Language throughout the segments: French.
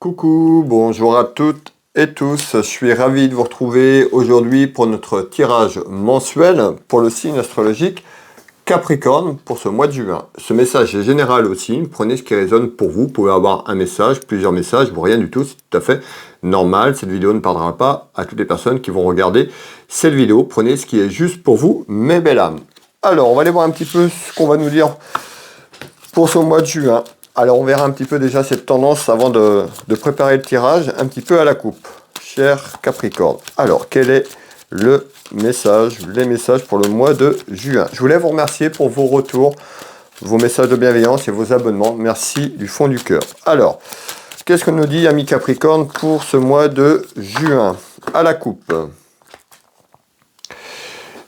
Coucou, bonjour à toutes et tous, je suis ravi de vous retrouver aujourd'hui pour notre tirage mensuel pour le signe astrologique Capricorne pour ce mois de juin. Ce message est général aussi, prenez ce qui résonne pour vous, vous pouvez avoir un message, plusieurs messages, ou rien du tout, c'est tout à fait normal. Cette vidéo ne parlera pas à toutes les personnes qui vont regarder cette vidéo, prenez ce qui est juste pour vous, mes belles âmes. Alors, on va aller voir un petit peu ce qu'on va nous dire pour ce mois de juin. Alors on verra un petit peu déjà cette tendance avant de préparer le tirage, un petit peu à la coupe, cher Capricorne. Alors quel est le message, les messages pour le mois de juin? Je voulais vous remercier pour vos retours, vos messages de bienveillance et vos abonnements. Merci du fond du cœur. Alors, qu'est-ce que nous dit ami Capricorne pour ce mois de juin? À la coupe.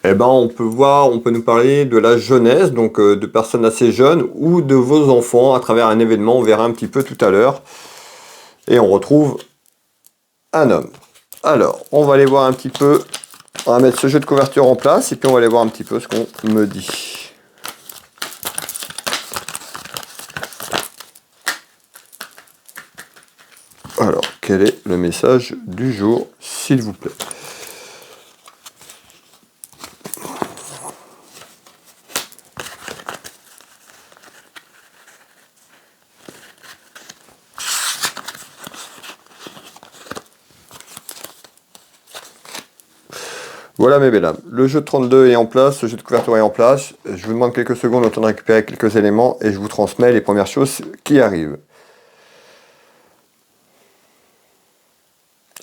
Eh ben, on peut nous parler de la jeunesse, donc de personnes assez jeunes, ou de vos enfants à travers un événement, on verra un petit peu tout à l'heure. Et on retrouve un homme. Alors, on va aller voir un petit peu, on va mettre ce jeu de couverture en place, et puis on va aller voir un petit peu ce qu'on me dit. Alors, quel est le message du jour, s'il vous plaît? Voilà mes belles âmes, le jeu de 32 est en place, le jeu de couverture est en place. Je vous demande quelques secondes le temps de récupérer quelques éléments et je vous transmets les premières choses qui arrivent.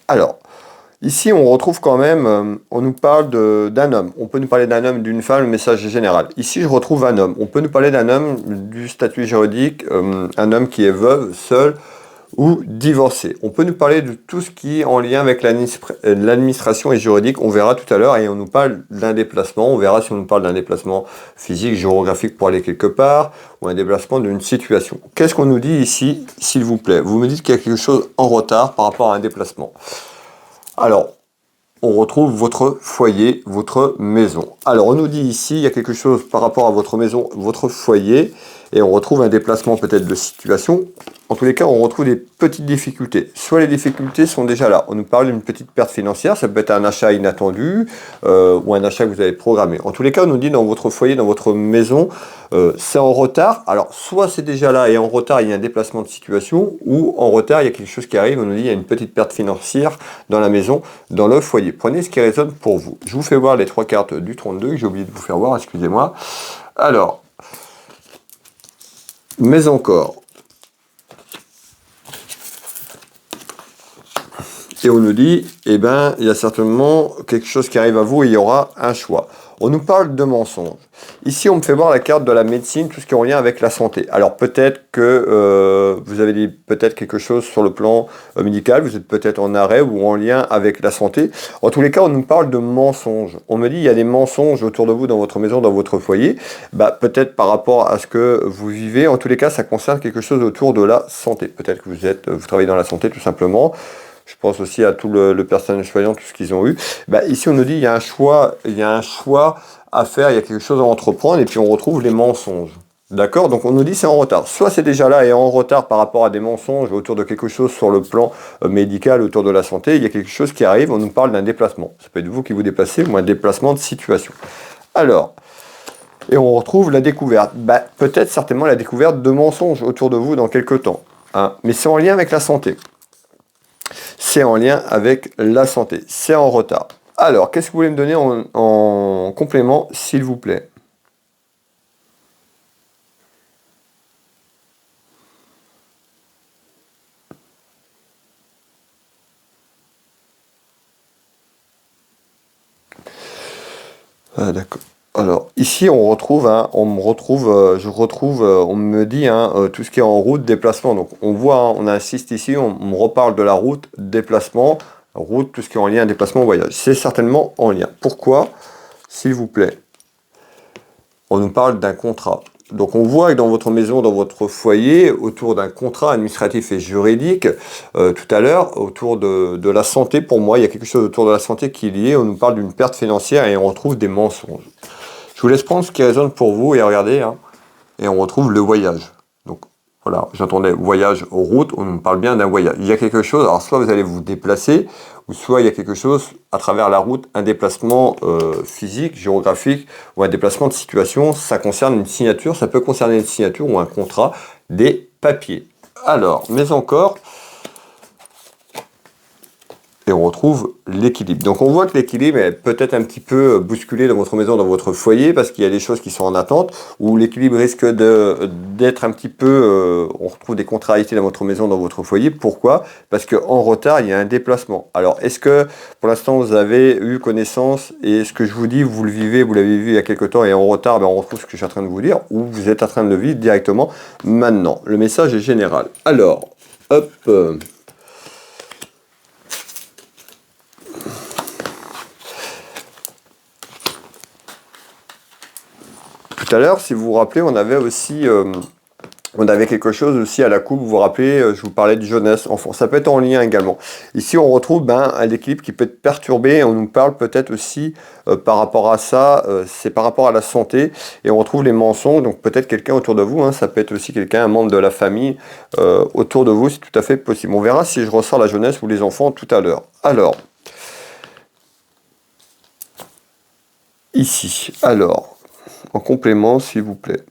Alors, ici on retrouve quand même, on nous parle d'un homme. On peut nous parler d'un homme, d'une femme, le message est général. Ici je retrouve un homme. On peut nous parler d'un homme du statut juridique, un homme qui est veuve, seul, ou divorcé. On peut nous parler de tout ce qui est en lien avec l'administration et juridique, on verra tout à l'heure, et on nous parle d'un déplacement, on verra si on nous parle d'un déplacement physique, géographique pour aller quelque part, ou un déplacement d'une situation. Qu'est-ce qu'on nous dit ici, s'il vous plaît? Vous me dites qu'il y a quelque chose en retard par rapport à un déplacement. Alors, on retrouve votre foyer, votre maison. Alors, on nous dit ici, il y a quelque chose par rapport à votre maison, votre foyer, et on retrouve un déplacement peut-être de situation. En tous les cas, on retrouve des petites difficultés. Soit les difficultés sont déjà là. On nous parle d'une petite perte financière, ça peut être un achat inattendu ou un achat que vous avez programmé. En tous les cas, on nous dit dans votre foyer, dans votre maison, c'est en retard. Alors, soit c'est déjà là et en retard, il y a un déplacement de situation, ou en retard, il y a quelque chose qui arrive, on nous dit il y a une petite perte financière dans la maison, dans le foyer. Prenez ce qui résonne pour vous. Je vous fais voir les trois cartes du 32 que j'ai oublié de vous faire voir, excusez-moi. Alors, mais encore. Et on nous dit, eh ben, il y a certainement quelque chose qui arrive à vous et il y aura un choix. On nous parle de mensonges. Ici, on me fait voir la carte de la médecine, tout ce qui est en lien avec la santé. Alors peut-être que vous avez dit peut-être quelque chose sur le plan médical, vous êtes peut-être en arrêt ou en lien avec la santé. En tous les cas, on nous parle de mensonges. On me dit, il y a des mensonges autour de vous, dans votre maison, dans votre foyer. Bah, peut-être par rapport à ce que vous vivez. En tous les cas, ça concerne quelque chose autour de la santé. Peut-être que vous travaillez dans la santé tout simplement. Je pense aussi à tout le personnel soignant, tout ce qu'ils ont eu. Bah, ici, on nous dit il y a un choix à faire, il y a quelque chose à entreprendre, et puis on retrouve les mensonges. D'accord? Donc on nous dit c'est en retard. Soit c'est déjà là et en retard par rapport à des mensonges autour de quelque chose sur le plan médical, autour de la santé, il y a quelque chose qui arrive, on nous parle d'un déplacement. Ça peut être vous qui vous déplacez ou un déplacement de situation. Alors, et on retrouve la découverte. Bah, peut-être certainement la découverte de mensonges autour de vous dans quelques temps. Hein? Mais c'est en lien avec la santé. C'est en lien avec la santé. C'est en retard. Alors, qu'est-ce que vous voulez me donner en complément, s'il vous plaît? Ah, d'accord. Alors, ici, on me dit tout ce qui est en route, déplacement. Donc, on voit, on insiste ici, on me reparle de la route, déplacement, route, tout ce qui est en lien, déplacement, voyage. C'est certainement en lien. Pourquoi? S'il vous plaît. On nous parle d'un contrat. Donc on voit que dans votre maison, dans votre foyer, autour d'un contrat administratif et juridique, tout à l'heure, autour de la santé, pour moi, il y a quelque chose autour de la santé qui est lié. On nous parle d'une perte financière et on retrouve des mensonges. Je vous laisse prendre ce qui résonne pour vous et regardez, et on retrouve le voyage. Donc Voilà, j'entendais voyage, route, on nous parle bien d'un voyage. Il y a quelque chose, alors soit vous allez vous déplacer, ou soit il y a quelque chose à travers la route, un déplacement physique, géographique, ou un déplacement de situation. Ça concerne une signature, ça peut concerner une signature ou un contrat, des papiers. Alors, mais encore, et on retrouve l'équilibre. Donc on voit que l'équilibre est peut-être un petit peu bousculé dans votre maison, dans votre foyer, parce qu'il y a des choses qui sont en attente, ou l'équilibre risque d'être un petit peu... on retrouve des contrariétés dans votre maison, dans votre foyer. Pourquoi? Parce qu'en retard, il y a un déplacement. Alors est-ce que pour l'instant vous avez eu connaissance, et ce que je vous dis, vous le vivez, vous l'avez vu il y a quelque temps, et en retard, ben, on retrouve ce que je suis en train de vous dire, ou vous êtes en train de le vivre directement maintenant? Le message est général. Alors, hop... Tout à l'heure, si vous vous rappelez, on avait aussi on avait quelque chose aussi à la coupe. Vous vous rappelez, je vous parlais de jeunesse, enfant. Ça peut être en lien également. Ici, on retrouve un équilibre qui peut être perturbé. Et on nous parle peut-être aussi par rapport à ça, c'est par rapport à la santé. Et on retrouve les mensonges. Donc peut-être quelqu'un autour de vous. Hein, ça peut être aussi quelqu'un, un membre de la famille autour de vous. C'est tout à fait possible. On verra si je ressors la jeunesse ou les enfants tout à l'heure. Alors, ici, en complément, s'il vous plaît.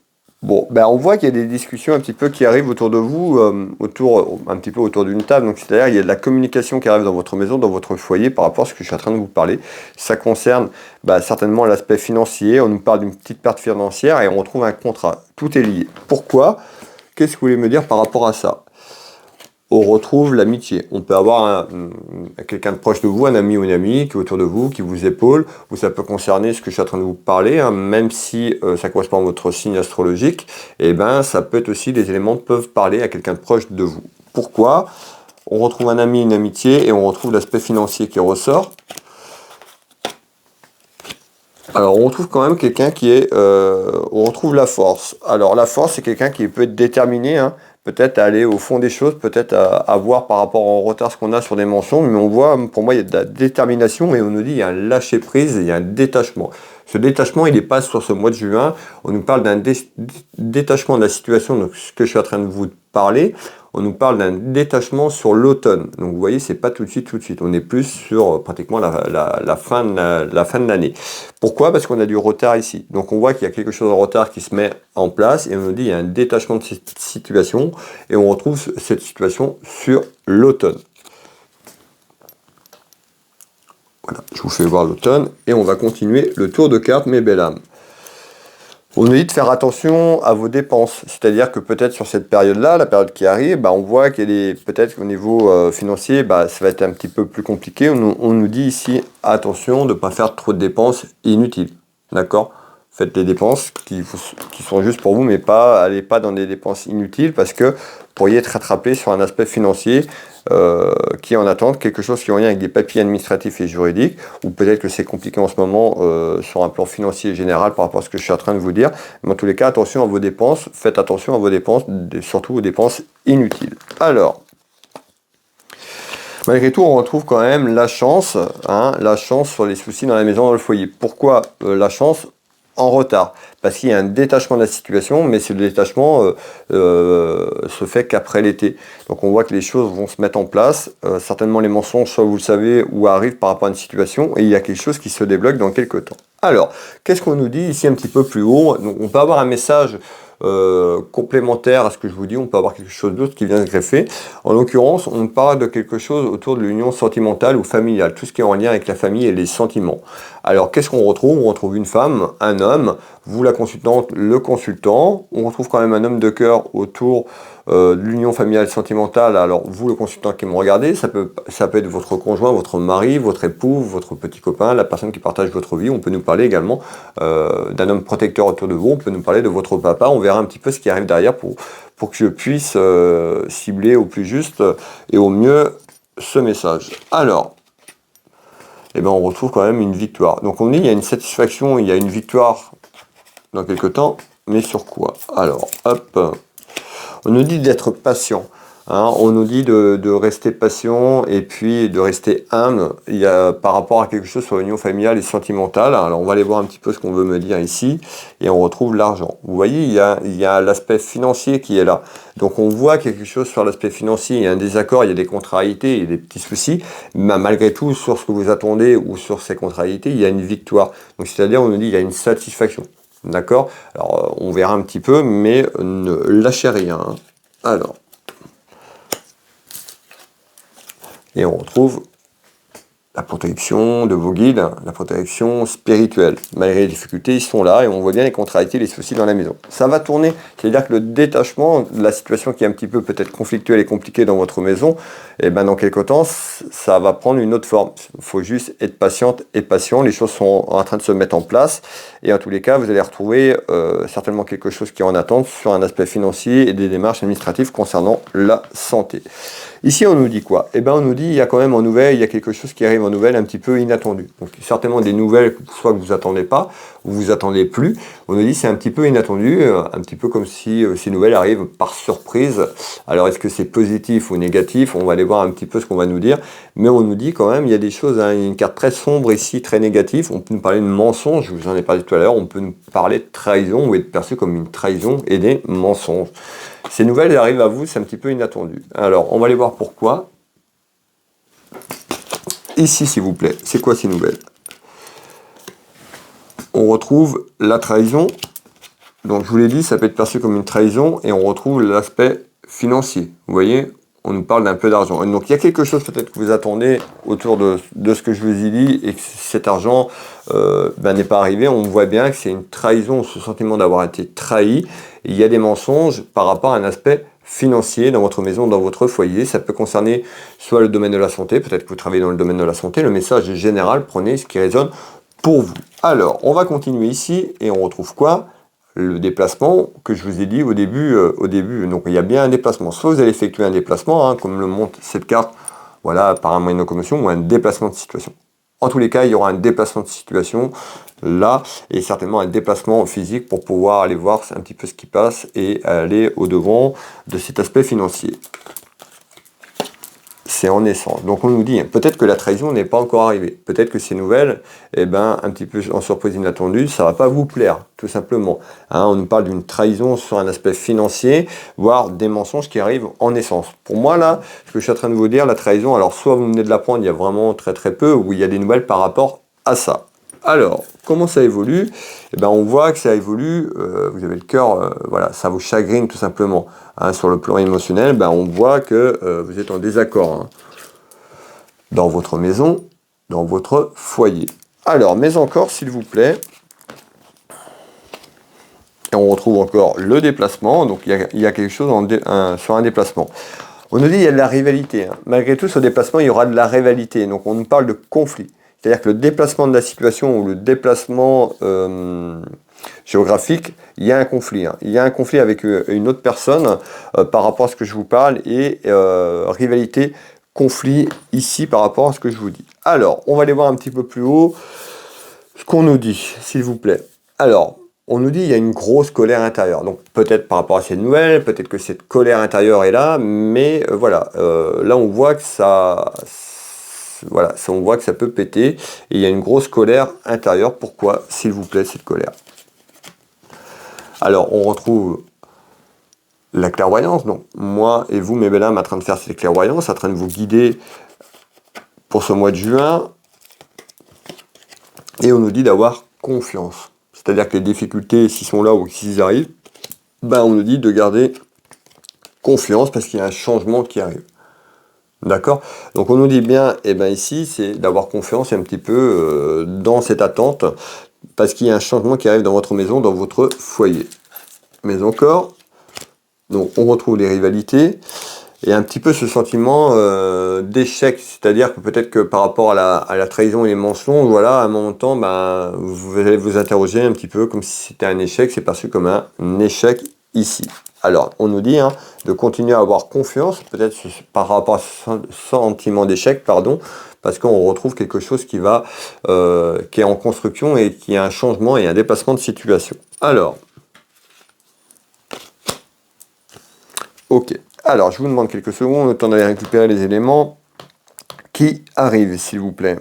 Bon, ben on voit qu'il y a des discussions un petit peu qui arrivent autour de vous, un petit peu autour d'une table. Donc c'est-à-dire il y a de la communication qui arrive dans votre maison, dans votre foyer par rapport à ce que je suis en train de vous parler. Ça concerne certainement l'aspect financier. On nous parle d'une petite perte financière et on retrouve un contrat. Tout est lié. Pourquoi? Qu'est-ce que vous voulez me dire par rapport à ça? On retrouve l'amitié. On peut avoir quelqu'un de proche de vous, un ami ou une amie qui est autour de vous, qui vous épaule, ou ça peut concerner ce que je suis en train de vous parler, hein, même si ça correspond à votre signe astrologique, et ben ça peut être aussi, des éléments peuvent parler à quelqu'un de proche de vous. Pourquoi? On retrouve un ami, une amitié, et on retrouve l'aspect financier qui ressort. Alors on retrouve quand même quelqu'un qui est... on retrouve la force. Alors la force, c'est quelqu'un qui peut être déterminé, hein, peut-être à aller au fond des choses, peut-être à voir par rapport au retard ce qu'on a sur des mensonges, mais on voit, pour moi, il y a de la détermination et on nous dit il y a un lâcher-prise, il y a un détachement. Ce détachement, il n'est pas sur ce mois de juin, on nous parle d'un détachement de la situation, donc ce que je suis en train de vous parler, on nous parle d'un détachement sur l'automne. Donc vous voyez, c'est pas tout de suite, on est plus sur pratiquement la fin de l'année. Pourquoi? Parce qu'on a du retard ici. Donc on voit qu'il y a quelque chose de retard qui se met en place et on nous dit qu'il y a un détachement de cette situation et on retrouve cette situation sur l'automne. Voilà, je vous fais voir l'automne et on va continuer le tour de cartes, mes belles âmes. On nous dit de faire attention à vos dépenses, c'est-à-dire que peut-être sur cette période-là, la période qui arrive, on voit qu'il y a peut-être qu'au niveau financier, ça va être un petit peu plus compliqué. On nous dit ici, attention de ne pas faire trop de dépenses inutiles, d'accord? Faites des dépenses qui sont juste pour vous, mais allez pas dans des dépenses inutiles parce que vous pourriez être rattrapé sur un aspect financier qui est en attente, quelque chose qui est en lien avec des papiers administratifs et juridiques, ou peut-être que c'est compliqué en ce moment sur un plan financier général par rapport à ce que je suis en train de vous dire. Mais en tous les cas, attention à vos dépenses, faites attention à vos dépenses, surtout aux dépenses inutiles. Alors, malgré tout, on retrouve quand même la chance sur les soucis dans la maison, dans le foyer. Pourquoi la chance en retard? Parce qu'il y a un détachement de la situation, mais ce détachement se fait qu'après l'été. Donc on voit que les choses vont se mettre en place. Certainement les mensonges, soit vous le savez, ou arrivent par rapport à une situation, et il y a quelque chose qui se débloque dans quelques temps. Alors, qu'est-ce qu'on nous dit ici un petit peu plus haut? Donc, on peut avoir un message complémentaire à ce que je vous dis, on peut avoir quelque chose d'autre qui vient se greffer. En l'occurrence, on parle de quelque chose autour de l'union sentimentale ou familiale, tout ce qui est en lien avec la famille et les sentiments. Alors, qu'est-ce qu'on retrouve? On retrouve une femme, un homme, vous la consultante, le consultant. On retrouve quand même un homme de cœur autour de l'union familiale sentimentale. Alors, vous, le consultant qui me regardez, ça peut être votre conjoint, votre mari, votre époux, votre petit copain, la personne qui partage votre vie. On peut nous parler également d'un homme protecteur autour de vous. On peut nous parler de votre papa. On verra un petit peu ce qui arrive derrière pour que je puisse cibler au plus juste et au mieux ce message. Alors, on retrouve quand même une victoire. Donc on dit il y a une satisfaction, il y a une victoire dans quelques temps, mais sur quoi? Alors, hop, on nous dit d'être patient. Hein, on nous dit de rester patient et puis de rester humble par rapport à quelque chose sur l'union familiale et sentimentale. Alors on va aller voir un petit peu ce qu'on veut me dire ici et on retrouve l'argent. Vous voyez, il y a l'aspect financier qui est là. Donc on voit quelque chose sur l'aspect financier, il y a un désaccord, il y a des contrariétés, il y a des petits soucis, mais malgré tout, sur ce que vous attendez ou sur ces contrariétés, il y a une victoire. Donc c'est-à-dire, on nous dit il y a une satisfaction. D'accord? Alors on verra un petit peu, mais ne lâchez rien. Hein. Alors. Et on retrouve la protection de vos guides, la protection spirituelle. Malgré les difficultés, ils sont là et on voit bien les contrariétés, les soucis dans la maison. Ça va tourner, c'est-à-dire que le détachement de la situation qui est un petit peu peut-être conflictuelle et compliquée dans votre maison, et ben dans quelques temps, ça va prendre une autre forme. Il faut juste être patiente et patient, les choses sont en train de se mettre en place et en tous les cas, vous allez retrouver certainement quelque chose qui est en attente sur un aspect financier et des démarches administratives concernant la santé. Ici, on nous dit quoi? Eh ben, on nous dit il y a quand même en nouvelle, il y a quelque chose qui arrive en nouvelle un petit peu inattendu. Donc, certainement des nouvelles, soit que vous attendez pas, ou vous attendez plus. On nous dit c'est un petit peu inattendu, un petit peu comme si ces nouvelles arrivent par surprise. Alors, est-ce que c'est positif ou négatif? On va aller voir un petit peu ce qu'on va nous dire. Mais on nous dit quand même, il y a des choses, hein, une carte très sombre ici, très négative. On peut nous parler de mensonges, je vous en ai parlé tout à l'heure. On peut nous parler de trahison ou être perçu comme une trahison et des mensonges. Ces nouvelles elles arrivent à vous, c'est un petit peu inattendu. Alors, on va aller voir pourquoi. Ici, s'il vous plaît, c'est quoi ces nouvelles? On retrouve la trahison. Donc, je vous l'ai dit, ça peut être perçu comme une trahison et on retrouve l'aspect financier. Vous voyez, on nous parle d'un peu d'argent. Donc, il y a quelque chose peut-être que vous attendez autour de ce que je vous ai dit et que cet argent n'est pas arrivé. On voit bien que c'est une trahison, ce sentiment d'avoir été trahi. Il y a des mensonges par rapport à un aspect financier dans votre maison, dans votre foyer. Ça peut concerner soit le domaine de la santé, peut-être que vous travaillez dans le domaine de la santé. Le message est général, prenez ce qui résonne pour vous. Alors, on va continuer ici et on retrouve quoi? Le déplacement que je vous ai dit au début. Donc, il y a bien un déplacement. Soit vous allez effectuer un déplacement, hein, comme le montre cette carte, voilà, par un moyen de locomotion ou un déplacement de situation. En tous les cas, il y aura un déplacement de situation là et certainement un déplacement physique pour pouvoir aller voir un petit peu ce qui passe et aller au-devant de cet aspect financier. C'est en naissance. Donc on nous dit, peut-être que la trahison n'est pas encore arrivée. Peut-être que ces nouvelles, un petit peu en surprise inattendue, ça ne va pas vous plaire, tout simplement. Hein, on nous parle d'une trahison sur un aspect financier, voire des mensonges qui arrivent en naissance. Pour moi, là, ce que je suis en train de vous dire, la trahison, alors soit vous venez de l'apprendre, il y a vraiment très très peu, ou il y a des nouvelles par rapport à ça. Alors, comment ça évolue? On voit que ça évolue, vous avez le cœur, voilà, ça vous chagrine tout simplement. Hein, sur le plan émotionnel, on voit que vous êtes en désaccord hein, dans votre maison, dans votre foyer. Alors, mais encore, s'il vous plaît, et on retrouve encore le déplacement, donc il y a quelque chose sur un déplacement. On nous dit qu'il y a de la rivalité. Hein. Malgré tout, ce déplacement, il y aura de la rivalité, donc on nous parle de conflit. C'est-à-dire que le déplacement de la situation ou le déplacement géographique, il y a un conflit. Hein. Il y a un conflit avec une autre personne par rapport à ce que je vous parle et rivalité, conflit ici par rapport à ce que je vous dis. Alors, on va aller voir un petit peu plus haut ce qu'on nous dit, s'il vous plaît. Alors, on nous dit qu'il y a une grosse colère intérieure. Donc, peut-être par rapport à ces nouvelles, peut-être que cette colère intérieure est là, mais voilà, là on voit que ça... Voilà, on voit que ça peut péter et il y a une grosse colère intérieure. Pourquoi, s'il vous plaît, cette colère? Alors, on retrouve la clairvoyance. Donc, moi et vous, mes belles âmes, en train de faire cette clairvoyance, en train de vous guider pour ce mois de juin. Et on nous dit d'avoir confiance. C'est-à-dire que les difficultés, s'ils sont là ou s'ils arrivent, on nous dit de garder confiance parce qu'il y a un changement qui arrive. D'accord? Donc on nous dit bien, ici, c'est d'avoir confiance un petit peu dans cette attente, parce qu'il y a un changement qui arrive dans votre maison, dans votre foyer. Mais encore, donc on retrouve les rivalités, et un petit peu ce sentiment d'échec, c'est-à-dire que peut-être que par rapport à la trahison et les mensonges, voilà, à un moment de temps, vous allez vous interroger un petit peu comme si c'était un échec, c'est perçu comme un échec ici. Alors, on nous dit de continuer à avoir confiance, peut-être par rapport à ce sentiment d'échec, pardon, parce qu'on retrouve quelque chose qui est en construction et qui a un changement et un déplacement de situation. Alors, ok. Alors, je vous demande quelques secondes, le temps d'aller récupérer les éléments qui arrivent, s'il vous plaît.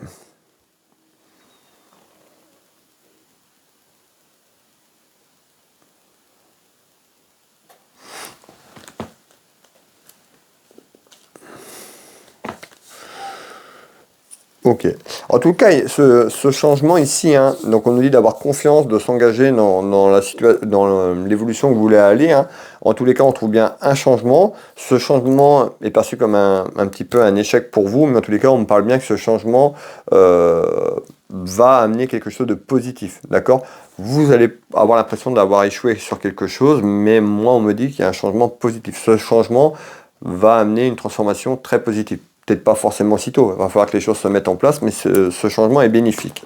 Ok. En tout cas, ce changement ici, hein, donc on nous dit d'avoir confiance, de s'engager dans l'évolution que vous voulez aller. Hein. En tous les cas, on trouve bien un changement. Ce changement est perçu comme un petit peu un échec pour vous, mais en tous les cas, on me parle bien que ce changement va amener quelque chose de positif. D'accord? Vous allez avoir l'impression d'avoir échoué sur quelque chose, mais moi, on me dit qu'il y a un changement positif. Ce changement va amener une transformation très positive. Peut-être pas forcément aussitôt, il va falloir que les choses se mettent en place, mais ce changement est bénéfique,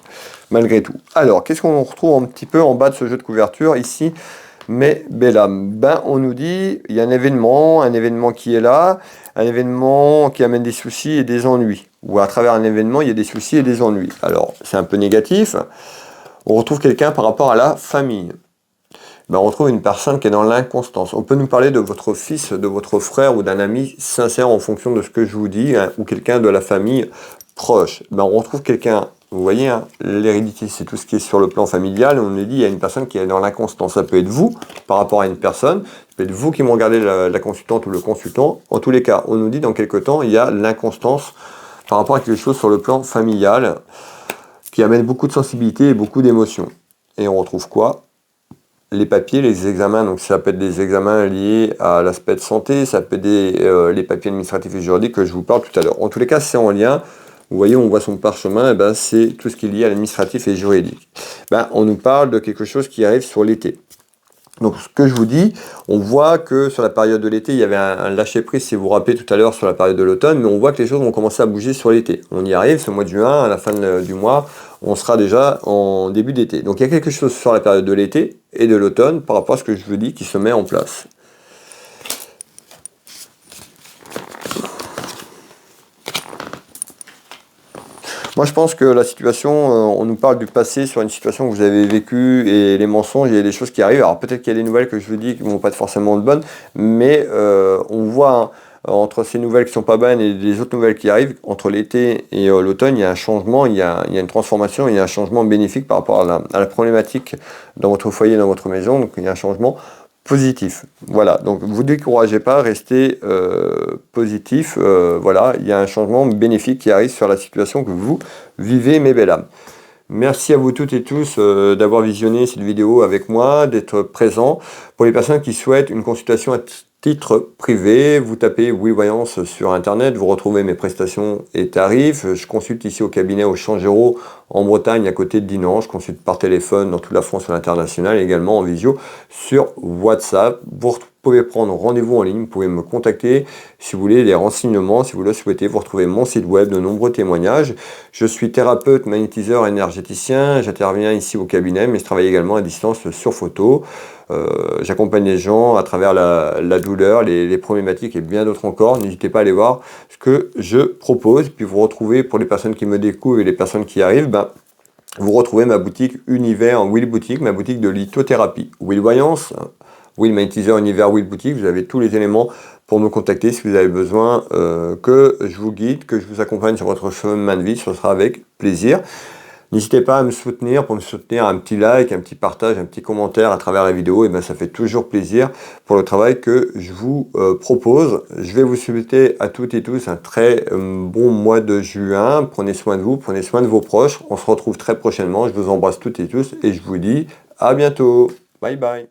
malgré tout. Alors, qu'est-ce qu'on retrouve un petit peu en bas de ce jeu de couverture, ici, mes belles âmes? Ben, on nous dit, il y a un événement qui est là, un événement qui amène des soucis et des ennuis. Ou à travers un événement, il y a des soucis et des ennuis. Alors, c'est un peu négatif. On retrouve quelqu'un par rapport à la famille. Ben, on retrouve une personne qui est dans l'inconstance. On peut nous parler de votre fils, de votre frère ou d'un ami sincère en fonction de ce que je vous dis, hein, ou quelqu'un de la famille proche. Ben, on retrouve quelqu'un, vous voyez, hein, l'hérédité, c'est tout ce qui est sur le plan familial. On nous dit il y a une personne qui est dans l'inconstance. Ça peut être vous par rapport à une personne, ça peut être vous qui me regardez la consultante ou le consultant. En tous les cas, on nous dit dans quelque temps, il y a l'inconstance par rapport à quelque chose sur le plan familial qui amène beaucoup de sensibilité et beaucoup d'émotions. Et on retrouve quoi? Les papiers, les examens, donc ça peut être des examens liés à l'aspect de santé, ça peut être les papiers administratifs et juridiques que je vous parle tout à l'heure. En tous les cas, c'est en lien. Vous voyez, on voit son parchemin, et ben, c'est tout ce qui est lié à l'administratif et juridique. Ben, on nous parle de quelque chose qui arrive sur l'été. Donc ce que je vous dis, on voit que sur la période de l'été, il y avait un lâcher-prise, si vous vous rappelez tout à l'heure, sur la période de l'automne, mais on voit que les choses vont commencer à bouger sur l'été. On y arrive, ce mois de juin, à la fin du mois, on sera déjà en début d'été. Donc il y a quelque chose sur la période de l'été et de l'automne par rapport à ce que je vous dis qui se met en place. Moi, je pense que la situation, on nous parle du passé sur une situation que vous avez vécue et les mensonges, il y a des choses qui arrivent. Alors peut-être qu'il y a des nouvelles que je vous dis qui ne vont pas être forcément de bonnes, mais on voit hein, entre ces nouvelles qui ne sont pas bonnes et les autres nouvelles qui arrivent, entre l'été et l'automne, il y a un changement, il y a une transformation, il y a un changement bénéfique par rapport à la problématique dans votre foyer, dans votre maison. Donc il y a un changement positif. Voilà, donc vous découragez pas, restez positif. Voilà, il y a un changement bénéfique qui arrive sur la situation que vous vivez, mes belles âmes. Merci à vous toutes et tous d'avoir visionné cette vidéo avec moi, d'être présents. Pour les personnes qui souhaitent une consultation à titre privé, vous tapez Oui Voyance sur internet, vous retrouvez mes prestations et tarifs. Je consulte ici au cabinet au Changero en Bretagne à côté de Dinan. Je consulte par téléphone dans toute la France et l'international, également en visio sur WhatsApp. Vous pouvez prendre rendez-vous en ligne, vous pouvez me contacter si vous voulez des renseignements, si vous le souhaitez. Vous retrouvez mon site web, de nombreux témoignages. Je suis thérapeute, magnétiseur, énergéticien. J'interviens ici au cabinet, mais je travaille également à distance sur photo. J'accompagne les gens à travers la douleur, les problématiques et bien d'autres encore. N'hésitez pas à aller voir ce que je propose. Puis vous retrouvez, pour les personnes qui me découvrent et les personnes qui arrivent, vous retrouvez ma boutique Univers Will Boutique, ma boutique de lithothérapie. Will Voyance, Will Magnétiseur, Univers Will Boutique. Vous avez tous les éléments pour me contacter si vous avez besoin que je vous guide, que je vous accompagne sur votre chemin de vie. Ce sera avec plaisir. N'hésitez pas à me soutenir, pour me soutenir, un petit like, un petit partage, un petit commentaire à travers la vidéo, et ça fait toujours plaisir pour le travail que je vous propose. Je vais vous souhaiter à toutes et tous un très bon mois de juin. Prenez soin de vous, prenez soin de vos proches. On se retrouve très prochainement. Je vous embrasse toutes et tous et je vous dis à bientôt. Bye bye.